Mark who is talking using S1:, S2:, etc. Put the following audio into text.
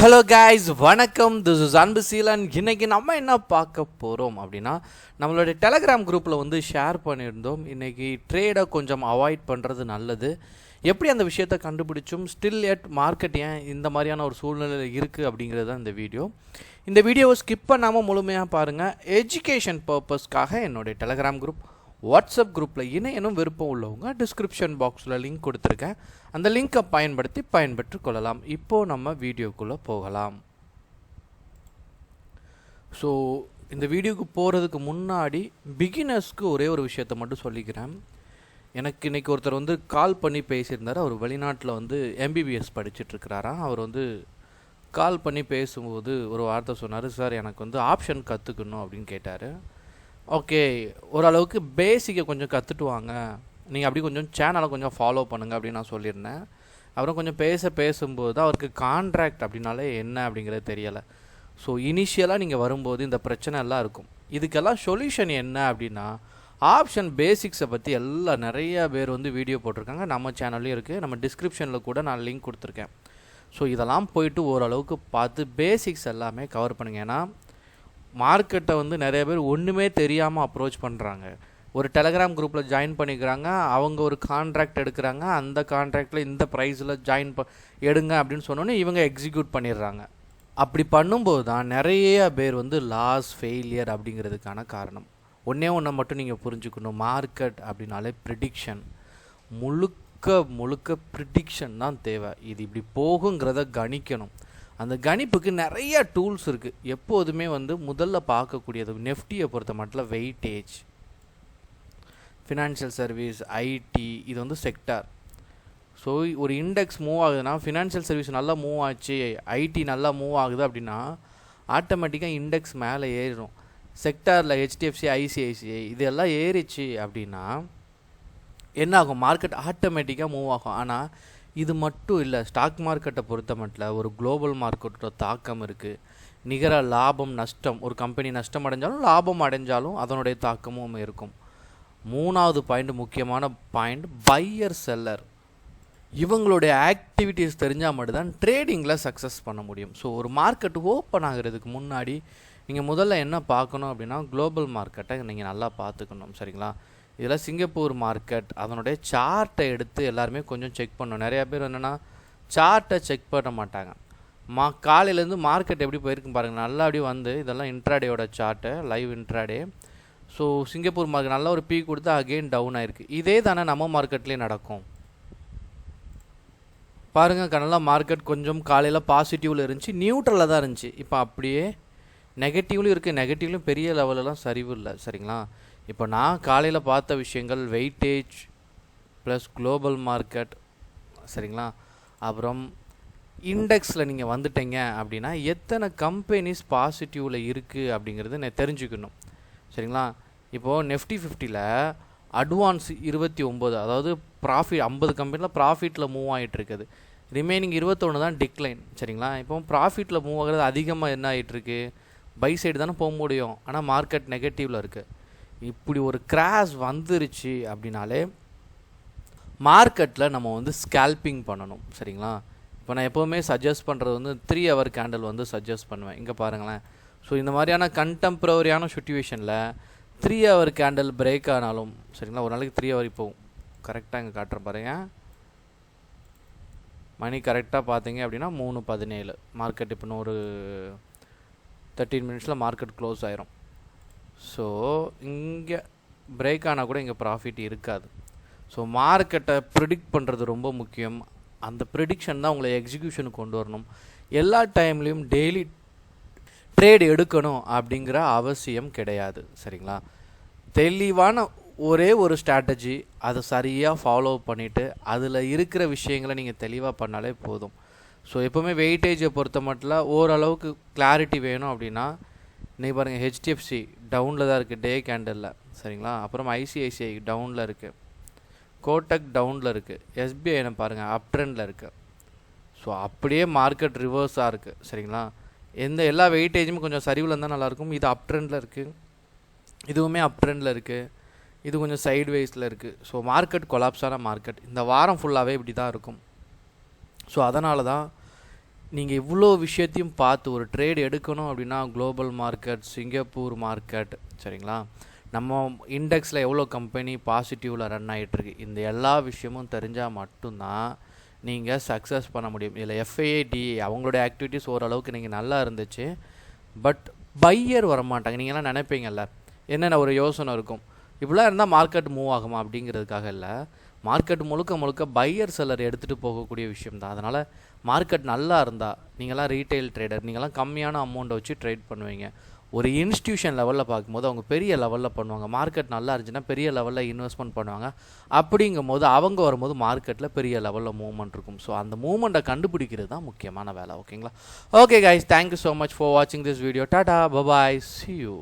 S1: Hello guys, வணக்கம். This is அன்பு சீலன். இன்றைக்கி நம்ம என்ன பார்க்க போகிறோம் அப்படின்னா, நம்மளுடைய டெலகிராம் குரூப்பில் வந்து ஷேர் பண்ணியிருந்தோம். இன்றைக்கி ட்ரேடை கொஞ்சம் அவாய்ட் பண்ணுறது நல்லது. எப்படி அந்த விஷயத்தை கண்டுபிடிச்சும் ஸ்டில் எட் மார்க்கெட் ஏன் இந்த மாதிரியான ஒரு சூழ்நிலையில் இருக்குது அப்படிங்கிறது தான் இந்த வீடியோ. இந்த வீடியோவை ஸ்கிப் பண்ணாமல் முழுமையாக பாருங்கள். எஜுகேஷன் பர்பஸ்க்காக என்னுடைய டெலகிராம் குரூப், வாட்ஸ்அப் குரூப்பில் இணையனும் விருப்பம் உள்ளவங்க டிஸ்கிரிப்ஷன் பாக்ஸில் லிங்க் கொடுத்துருக்கேன். அந்த லிங்கை பயன்படுத்தி பயன்பெற்று கொள்ளலாம். இப்போது நம்ம வீடியோக்குள்ளே போகலாம். ஸோ இந்த வீடியோக்கு போகிறதுக்கு முன்னாடி பிகினர்ஸ்க்கு ஒரே ஒரு விஷயத்தை மட்டும் சொல்லிக்கிறேன். எனக்கு இன்றைக்கி ஒருத்தர் வந்து கால் பண்ணி பேசியிருந்தார். அவர் வெளிநாட்டில் வந்து எம்பிபிஎஸ் படிச்சுட்ருக்கிறாராம். அவர் வந்து கால் பண்ணி பேசும்போது ஒரு வார்த்தை சொன்னார், சார் எனக்கு வந்து ஆப்ஷன் கற்றுக்கணும் அப்படின்னு கேட்டார். ஓகே, ஓரளவுக்கு பேசிக்கை கொஞ்சம் கற்றுட்டு வாங்க, நீங்கள் அப்படி கொஞ்சம் சேனலை கொஞ்சம் ஃபாலோ பண்ணுங்கள் அப்படின்னு நான் சொல்லியிருந்தேன். அப்புறம் கொஞ்சம் பேசும்போது அவருக்கு கான்ட்ராக்ட் அப்படின்னாலே என்ன அப்படிங்கிறது தெரியலை. ஸோ இனிஷியலாக நீங்கள் வரும்போது இந்த பிரச்சனை எல்லாம் இருக்கும். இதுக்கெல்லாம் சொல்யூஷன் என்ன அப்படின்னா, ஆப்ஷன் பேசிக்ஸை பற்றி எல்லாம் நிறைய பேர் வந்து வீடியோ போட்டிருக்காங்க. நம்ம சேனல்லையும் இருக்குது, நம்ம டிஸ்கிரிப்ஷனில் கூட நான் லிங்க் கொடுத்துருக்கேன். ஸோ இதெல்லாம் போயிட்டு ஓரளவுக்கு பார்த்து பேசிக்ஸ் எல்லாமே கவர் பண்ணுங்கள். ஏன்னா மார்க்கெட்டை வந்து நிறைய பேர் ஒன்றுமே தெரியாமல் அப்ரோச் பண்ணுறாங்க. ஒரு டெலகிராம் குரூப்பில் ஜாயின் பண்ணிக்கிறாங்க, அவங்க ஒரு கான்ட்ராக்ட் எடுக்கிறாங்க, அந்த கான்ட்ராக்டில் இந்த ப்ரைஸில் எடுங்க அப்படின்னு சொன்னோன்னே இவங்க எக்ஸிக்யூட் பண்ணிடுறாங்க. அப்படி பண்ணும்போது தான் நிறைய பேர் வந்து லாஸ், ஃபெயிலியர் அப்படிங்கிறதுக்கான காரணம். ஒன்றை மட்டும் நீங்கள் புரிஞ்சுக்கணும், மார்க்கெட் அப்படின்னாலே ப்ரிடிக்ஷன், முழுக்க ப்ரிடிக்ஷன் தான் தேவை. இது இப்படி போகுங்கிறத கணிக்கணும். அந்த கணிப்புக்கு நிறைய டூல்ஸ் இருக்குது. எப்போதுமே வந்து முதல்ல பார்க்கக்கூடியது நெஃப்டியை பொறுத்த மட்டும் வெயிட்டேஜ், ஃபினான்ஷியல் சர்வீஸ், ஐடி, இது வந்து செக்டார். ஸோ ஒரு இண்டெக்ஸ் மூவ் ஆகுதுன்னா, ஃபினான்ஷியல் சர்வீஸ் நல்லா மூவ் ஆச்சு, ஐடி நல்லா மூவ் ஆகுது அப்படின்னா ஆட்டோமேட்டிக்காக இண்டெக்ஸ் மேலே ஏறிடும். செக்டாரில் ஹெச்டிஎஃப்சி, ஐசிஐசிஐ இதெல்லாம் ஏறிச்சு அப்படின்னா என்ன ஆகும், மார்க்கெட் ஆட்டோமேட்டிக்காக மூவ் ஆகும். ஆனால் இது மட்டும் இல்லை, ஸ்டாக் மார்க்கெட்டை பொறுத்த மட்டும் ஒரு குளோபல் மார்க்கெட்டோட தாக்கம் இருக்குது. நிகர லாபம் நஷ்டம், ஒரு கம்பெனி நஷ்டம் அடைஞ்சாலும் லாபம் அடைஞ்சாலும் அதனுடைய தாக்கமும் இருக்கும். மூணாவது பாயிண்ட், முக்கியமான பாயிண்ட், பையர் செல்லர், இவங்களுடைய ஆக்டிவிட்டீஸ் தெரிஞ்சால் மட்டும்தான் ட்ரேடிங்கில் சக்ஸஸ் பண்ண முடியும். ஸோ ஒரு மார்க்கெட் ஓப்பன் ஆகிறதுக்கு முன்னாடி நீங்கள் முதல்ல என்ன பார்க்கணும் அப்படின்னா, குளோபல் மார்க்கெட்டை நீங்கள் நல்லா பார்த்துக்கணும். சரிங்களா? இதில் சிங்கப்பூர் மார்க்கெட் அதனுடைய சார்ட்டை எடுத்து எல்லாருமே கொஞ்சம் செக் பண்ணணும். நிறையா பேர் என்னென்னா சார்ட்டை செக் பண்ண மாட்டாங்க. காலையிலேருந்து மார்க்கெட் எப்படி போயிருக்குன்னு பாருங்கள். நல்லா அப்படி வந்து இதெல்லாம் இன்ட்ராடேயோட chart, live intraday. So Singapore market நல்லா ஒரு பீ கொடுத்து அகெயின் டவுன் ஆகிருக்கு. இதே தானே நம்ம மார்க்கெட்லேயே நடக்கும். பாருங்கள், நல்லா மார்க்கெட் கொஞ்சம் காலையில் பாசிட்டிவில் இருந்துச்சு, நியூட்ரலில் தான் இருந்துச்சு. இப்போ அப்படியே நெகட்டிவ்லையும் இருக்குது. நெகட்டிவ்லையும் பெரிய லெவலெலாம் சரிவு இல்லை. சரிங்களா? இப்போ நான் காலையில் பார்த்த விஷயங்கள் வெயிட்டேஜ் ப்ளஸ் குளோபல் மார்க்கெட். சரிங்களா? அப்புறம் இண்டெக்ஸில் நீங்கள் வந்துட்டீங்க அப்படின்னா எத்தனை கம்பெனிஸ் பாசிட்டிவில் இருக்குது அப்படிங்கிறது நான் தெரிஞ்சுக்கணும். சரிங்களா? இப்போது நெஃப்டி 50ல் அட்வான்ஸ் 29, அதாவது ப்ராஃபிட் 50 கம்பெனியில் ப்ராஃபிட்டில் மூவ் ஆகிட்டு இருக்குது. ரிமைனிங் 21 தான் டிக்ளைன். சரிங்களா? இப்போ ப்ராஃபிட்டில் மூவ் ஆகிறது அதிகமாக என்ன ஆகிட்டுருக்கு, பை சைடு தானே போக முடியும். ஆனால் மார்க்கெட் நெகட்டிவில் இருக்குது. இப்படி ஒரு கிராஷ் வந்துருச்சு அப்படின்னாலே மார்க்கெட்டில் நம்ம வந்து ஸ்கேல்பிங் பண்ணணும். சரிங்களா? இப்போ நான் எப்போவுமே சஜஸ்ட் பண்ணுறது வந்து 3 ஹவர் கேண்டில் வந்து சஜஸ்ட் பண்ணுவேன். இங்கே பாருங்களேன். ஸோ இந்த மாதிரியான கண்டெம்ப்ரவரியான சுச்சுவேஷனில் 3 ஹவர் கேண்டில் பிரேக் ஆனாலும் சரிங்களா, ஒரு நாளைக்கு 3 ஹவர் இப்போ கரெக்டாக இங்கே காட்டுற பாருங்க, மணி கரெக்டாக பார்த்தீங்க அப்படின்னா 3:17 மார்க்கெட். இப்போ ஒரு 13 மினிட்ஸில் மார்க்கெட் க்ளோஸ் ஆயிரும். ஸோ இங்கே பிரேக் ஆனால் கூட இங்கே ப்ராஃபிட் இருக்காது. ஸோ மார்க்கெட்டை ப்ரிடிக்ட் பண்ணுறது ரொம்ப முக்கியம். அந்த ப்ரிடிக்ஷன் தான் உங்களை எக்ஸிக்யூஷனுக்கு கொண்டு வரணும். எல்லா டைம்லேயும் டெய்லி ட்ரேட் எடுக்கணும் அப்படிங்கிற அவசியம் கிடையாது. சரிங்களா? தெளிவான ஒரே ஒரு ஸ்ட்ராட்டஜி, அதை சரியாக ஃபாலோ பண்ணிவிட்டு அதில் இருக்கிற விஷயங்களை நீங்கள் தெளிவாக பண்ணாலே போதும். ஸோ எப்போவுமே வெயிட்டேஜை பொறுத்த மட்டும் ஓரளவுக்கு கிளாரிட்டி வேணும் அப்படின்னா, நீங்கள் பாருங்கள், ஹெச்டிஎஃப்சி டவுனில் தான் இருக்குது டே கேண்டலில். சரிங்களா? அப்புறம் ஐசிஐசிஐ டவுனில் இருக்குது, கோட்டக் டவுனில் இருக்குது, எஸ்பிஐ என்ன பாருங்கள் அப் ட்ரெண்டில் இருக்குது. ஸோ அப்படியே மார்க்கெட் ரிவர்ஸாக இருக்குது. சரிங்களா? எல்லா வெயிட்டேஜும் கொஞ்சம் சரிவில் இருந்தால் நல்லாயிருக்கும். இது அப் ட்ரெண்டில் இருக்குது, இதுவுமே அப் ட்ரெண்டில் இருக்குது, இது கொஞ்சம் சைட்வேஸில் இருக்குது. ஸோ மார்க்கெட் கொலாப்ஸான மார்க்கெட் இந்த வாரம் ஃபுல்லாகவே இப்படி தான் இருக்கும். ஸோ அதனால தான் நீங்கள் இவ்வளோ விஷயத்தையும் பார்த்து ஒரு ட்ரேட் எடுக்கணும் அப்படின்னா குளோபல் மார்க்கெட், சிங்கப்பூர் மார்க்கெட், சரிங்களா, நம்ம இண்டெக்ஸில் எவ்வளோ கம்பெனி பாசிட்டிவில் ரன் ஆகிட்டுருக்கு, இந்த எல்லா விஷயமும் தெரிஞ்சால் மட்டும்தான் நீங்கள் சக்ஸஸ் பண்ண முடியும். இதில் FIID அவங்களோட ஆக்டிவிட்டீஸ் ஓரளவுக்கு நீங்கள் நல்லா இருந்துச்சு. பட் பையர் வரமாட்டாங்க. நீங்கள்லாம் நினைப்பீங்கல்ல, என்னென்ன ஒரு யோசனை இருக்கும், இப்படிலாம் இருந்தால் மார்க்கெட் மூவ் ஆகுமா அப்படிங்கிறதுக்காக இல்லை. மார்க்கெட் முழுக்க முழுக்க பையர் செல்லர் எடுத்துகிட்டு போகக்கூடிய விஷயம் தான். அதனால் மார்க்கெட் நல்லா இருந்தால், நீங்களாம் ரீட்டைல் ட்ரேடர், நீங்களாம் கம்மியான அமௌண்ட்டை வச்சு ட்ரேட் பண்ணுவீங்க. ஒரு இன்ஸ்டியூஷன் லெவலில் பார்க்கும்போது அவங்க பெரிய லெவலில் பண்ணுவாங்க. மார்க்கெட் நல்லா இருந்துச்சுன்னா பெரிய லெவலில் இன்வெஸ்ட்மெண்ட் பண்ணுவாங்க. அப்படிங்கும் போது அவங்க வரும்போது மார்க்கெட்டில் பெரிய லெவலில் மூவ்மெண்ட் இருக்கும். ஸோ அந்த மூவ்மெண்ட்டை கண்டுபிடிக்கிறது தான் முக்கியமான வேலை. ஓகேங்களா? Okay guys, thank you so much for வாட்சிங் this video. Tata, bye bye, see you.